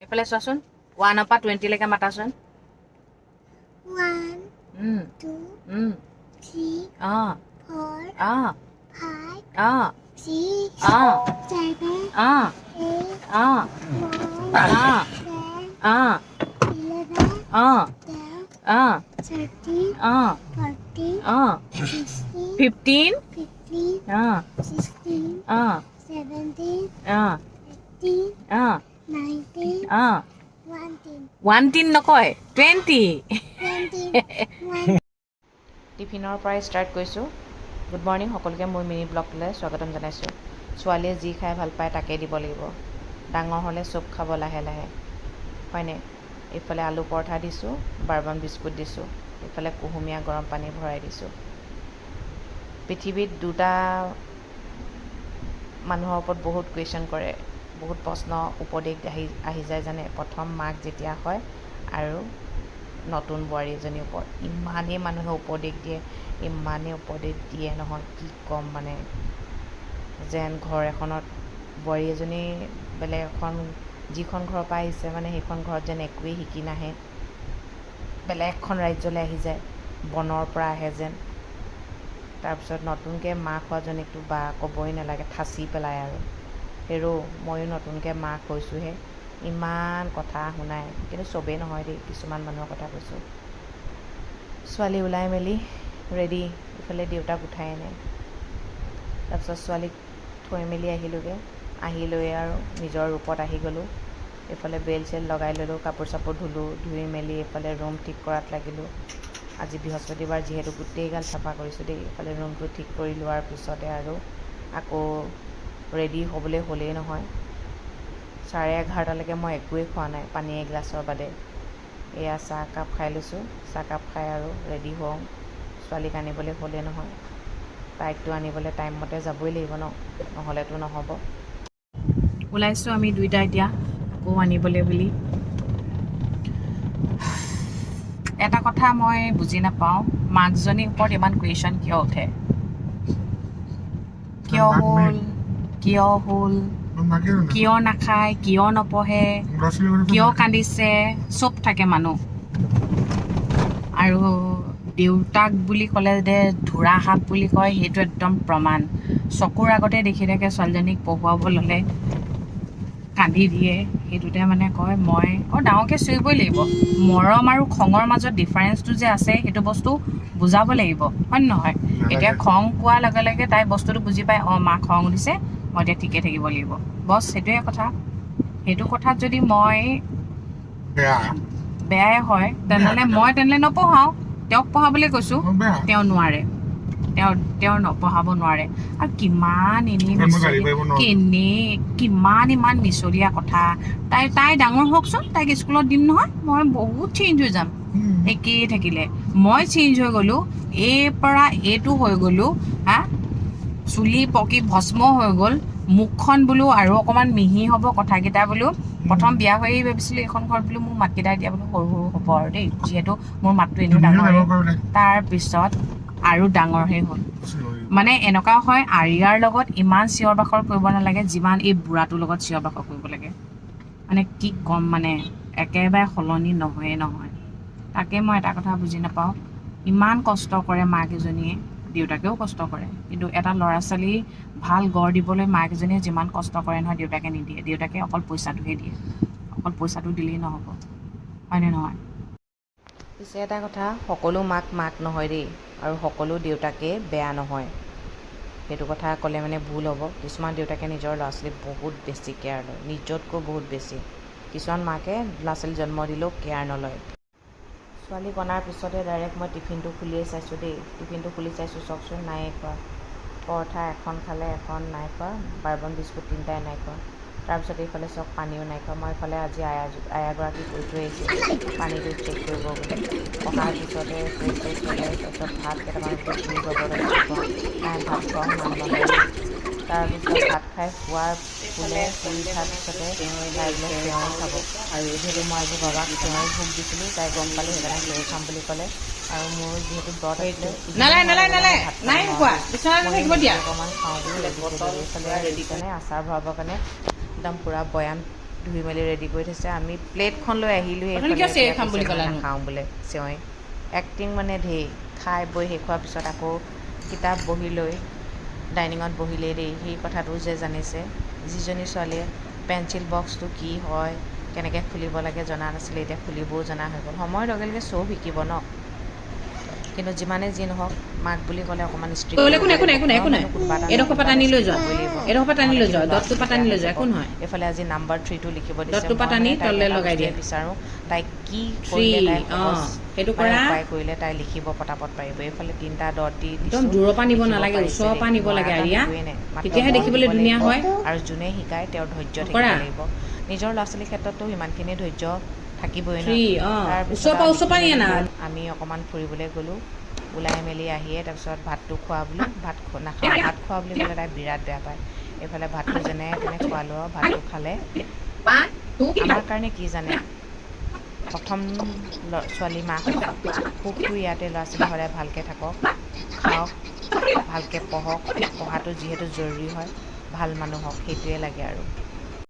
এফালে চোৱাচোন 1 পৰা 20 লৈকে মাতাচোন 1 2 3 4 5 6 7 15 নকয় 20 টিফিনৰ পৰাই ষ্টাৰ্ট কৰিছোঁ গুড মৰ্ণিং সকলোকে মোৰ মিনি ব্লগটোলৈ স্বাগতম জনাইছোঁ ছোৱালীয়ে যি খাই ভাল পায় তাকেই দিব লাগিব ডাঙৰ হ'লে চব খাব লাহে লাহে হয়নে এইফালে আলু পৰঠা দিছোঁ বাৰবন বিস্কুট দিছোঁ এইফালে কুহুমীয়া গৰম পানী ভৰাই দিছোঁ পৃথিৱীত দুটা মানুহৰ ওপৰত বহুত কুৱেশ্যন কৰে বহুত প্ৰশ্ন উপদেশ আহি যায় জানে প্ৰথম মাক যেতিয়া হয় আৰু নতুন বোৱাৰী এজনীৰ ওপৰত ইমানেই মানুহে উপদেশ দিয়ে নহয় কি ক'ম মানে যেন ঘৰ এখনত বোৱাৰী এজনী বেলেগ এখন যিখন ঘৰৰ পৰা আহিছে মানে সেইখন ঘৰত যেন একোৱেই শিকি নাহে বেলেগ এখন ৰাজ্যলৈ আহি যায় বনৰ পৰা আহে যেন তাৰপিছত নতুনকৈ মাক হোৱাজনীকতো বা ক'বই নালাগে ঠাচি পেলায় আৰু হেৰৌ ময়ো নতুনকৈ মাক হৈছোঁহে ইমান কথা শুনায় কিন্তু চবেই নহয় দেই কিছুমান মানুহৰ কথা কৈছোঁ ছোৱালী ওলাই মেলি ৰেডি ইফালে দেউতাক উঠাই আনে তাৰপিছত ছোৱালীক থৈ মেলি আহিলোঁগৈ আহি লৈ আৰু নিজৰ ৰূপত আহি গ'লোঁ এইফালে বেল চেল লগাই ল'লোঁ কাপোৰ চাপোৰ ধুলোঁ ধুই মেলি এইফালে ৰুম ঠিক কৰাত লাগিলোঁ আজি বৃহস্পতিবাৰ যিহেতু গোটেইগাল চাফা কৰিছোঁ দেই এইফালে ৰুমটো ঠিক কৰি লোৱাৰ পিছতে আৰু আকৌ ৰেডি হ'বলৈ হ'লেই নহয় 11:30লৈকে মই একোৱেই খোৱা নাই পানী এগিলাচৰ বাদে এয়া চাহকাপ খাই লৈছোঁ চাহকাপ খাই আৰু ৰেডি হওঁ ছোৱালীক আনিবলৈ হ'লেই নহয় তাইকটো আনিবলৈ টাইমমতে যাবই লাগিব ন নহ'লেতো নহ'ব ওলাইছোঁ আমি দুইটা এতিয়া আকৌ আনিবলৈ বুলি এটা কথা মই বুজি নাপাওঁ মাকজনীৰ ওপৰত ইমান কুৱেশ্যন কিয় উঠে কিয় হ'ল কিয় নাখায় কিয় নপঢ়ে কিয় কান্দিছে চব থাকে মানুহ আৰু দেউতাক বুলি ক'লে যে ধুৰা সাপ বুলি কয় সেইটো একদম প্ৰমাণ চকুৰ আগতে দেখি থাকে ছোৱালীজনীক পঢ়ুৱাব ল'লে কান্দি দিয়ে সেইটোতে মানে কয় মই ডাঙৰকৈ চিঞৰিবই লাগিব মৰম আৰু খঙৰ মাজত ডিফাৰেঞ্চটো যে আছে সেইটো বস্তু বুজাব লাগিব হয় নহয় এতিয়া খং পোৱাৰ লগে লগে তাই বস্তুটো বুজি পায় মা খং উঠিছে মই এতিয়া ঠিকে থাকিব লাগিব বছ সেইটোৱে কথা সেইটো কথাত যদি মই বেয়াই হয় তেনেহ'লে মই নপঢ়াওঁ তেওঁক পঢ়াবলৈ কৈছোঁ তেওঁ নোৱাৰে তেওঁ নপঢ়াব নোৱাৰে আৰু কিমান ইমান মিছলীয়া কথা তাই ডাঙৰ হওকচোন তাইক স্কুলত দিম নহয় মই বহুত চেঞ্জ হৈ যাম একেই থাকিলে মই চেঞ্জ হৈ গ'লোঁ এই পৰা এইটো হৈ গ'লোঁ চুলি পকি ভস্ম হৈ গ'ল মুখখন বোলো আৰু অকণমান মিহি হ'ব কথাকেইটা বোলো প্ৰথম বিয়া হৈ ভাবিছিলোঁ এইখন ঘৰত বোলো মোৰ মাতকেইটা এতিয়া বোলো সৰু সৰু হ'ব আৰু দেই যিহেতু মোৰ মাতটো এনেও ডাঙৰ তাৰপিছত আৰু ডাঙৰহে হ'ল মানে এনেকুৱা হয় আৰিয়াৰ লগত ইমান চিঞৰ বাখৰ কৰিব নালাগে যিমান এই বুঢ়াটোৰ লগত চিঞৰ বাখৰ কৰিব লাগে মানে কি ক'ম মানে একেবাৰে সলনি নহয় তাকে মই এটা কথা বুজি নাপাওঁ ইমান কষ্ট কৰে মাক এজনীয়ে দেউতাকেও কষ্ট কৰে কিন্তু এটা ল'ৰা ছোৱালী ভাল গঢ় দিবলৈ মাক এজনীয়ে যিমান কষ্ট কৰে নহয় দেউতাকে নিদিয়ে দেউতাকে অকল পইচাটোহে দিয়ে অকল পইচাটো দিলেই নহ'ব হয়নে নহয় পিছে এটা কথা সকলো মাক নহয় দেই আৰু সকলো দেউতাকে বেয়া নহয় সেইটো কথা ক'লে মানে ভুল হ'ব কিছুমান দেউতাকে নিজৰ ল'ৰা ছোৱালীক বহুত বেছি কেয়াৰ লয় নিজতকৈ বহুত বেছি কিছুমান মাকে ল'ৰা ছোৱালী জন্ম দিলেও কেয়াৰ নলয় ছোৱালীক অনাৰ পিছতে ডাইৰেক্ট মই টিফিনটো খুলিয়ে চাইছোঁ দেই টিফিনটো খুলি চাইছোঁ চাওকচোন নায়ে খোৱা পৰঠা এখন খালে এখন নাই খোৱা বাৰবন বিস্কুট 3টাই নাই খোৱা তাৰপিছত এইফালে চব পানীও নাই খোৱা মই এইফালে আজি আয়াগৰাকী কৈ থৈ আহিছোঁ পানীটো চেক কৰিব বুলি অহাৰ পিছতে ফ্ৰেছ হ'লে তাৰপিছত ভাত কেইটামান বোলো জুই জবৰদস্তি খোৱা নাই ভাত খোৱাও নাম নহয় দেই তাৰপিছত ভাত খাই শুই উঠাৰ পিছতে তাই বোলে সেৱৈ খাব যিহেতু মই আজি বাবাক সেৱৈ ভোগ দিছিলোঁ তাই গম পালে সেইকাৰণে সেৱৈ খাম বুলি ক'লে আৰু মোৰ যিহেতু ব্ৰত আছিলে অকণমান খাওঁ বুলি ৰেডি কৰিলোঁ এইফালে ৰেডি কাৰণে আচাৰ ভৰাবৰ কাৰণে একদম পূৰা বয়াম ধুই মেলি ৰেডি কৰি থৈছে আমি প্লেটখন লৈ আহিলোঁ খাওঁ বোলে চেৱৈ এক্টিং মানে ঢেৰ খাই বৈ শেষ হোৱাৰ পিছত আকৌ কিতাপ বহি লৈ ডাইনিঙত বহিলেই দেই সেই কথাটো যে জানিছে যিজনী ছোৱালীয়ে পেঞ্চিল বক্সটো কি হয় কেনেকৈ খুলিব লাগে জনা নাছিলে এতিয়া খুলিবও জনা হৈ গ'ল সময়ৰ লগে লগে চব শিকিব ন কিন্তু যিমানে যি নহওক মাক বুলি ক'লে অকণমান এইফালে আজি নাম্বাৰ 3টো লিখিব দিছে বিচাৰোঁ তাইক কি কৰিলে তাই কৰিলে তাই লিখিব পটাপট পাৰিব এইফালে 3টা ডট দি আৰু যোনে শিকায় তেওঁৰ ধৈৰ্য থাকিব লাগিব নিজৰ ল'ৰা ছোৱালীৰ ক্ষেত্ৰতো ইমানখিনি ধৈৰ্য থাকিবই ন আমি অকণমান ফুৰিবলৈ গ'লোঁ ওলাই মেলি আহিয়ে তাৰপিছত ভাতটো খোৱা বুলি ভাত খোৱা বুলি ক'লে তাই বিৰাট বেয়া পায় এইফালে ভাতটো যেনে তেনে খোৱালোঁ আৰু ভাতটো খালে আমাৰ কাৰণে কি জানে প্ৰথম ছোৱালী মাক সুখটো ইয়াতে ল'ৰা ছোৱালী সদায় ভালকৈ থাকক খাওক ভালকৈ পঢ়ক পঢ়াটো যিহেতু জৰুৰী হয় ভাল মানুহ হওক সেইটোৱে লাগে আৰু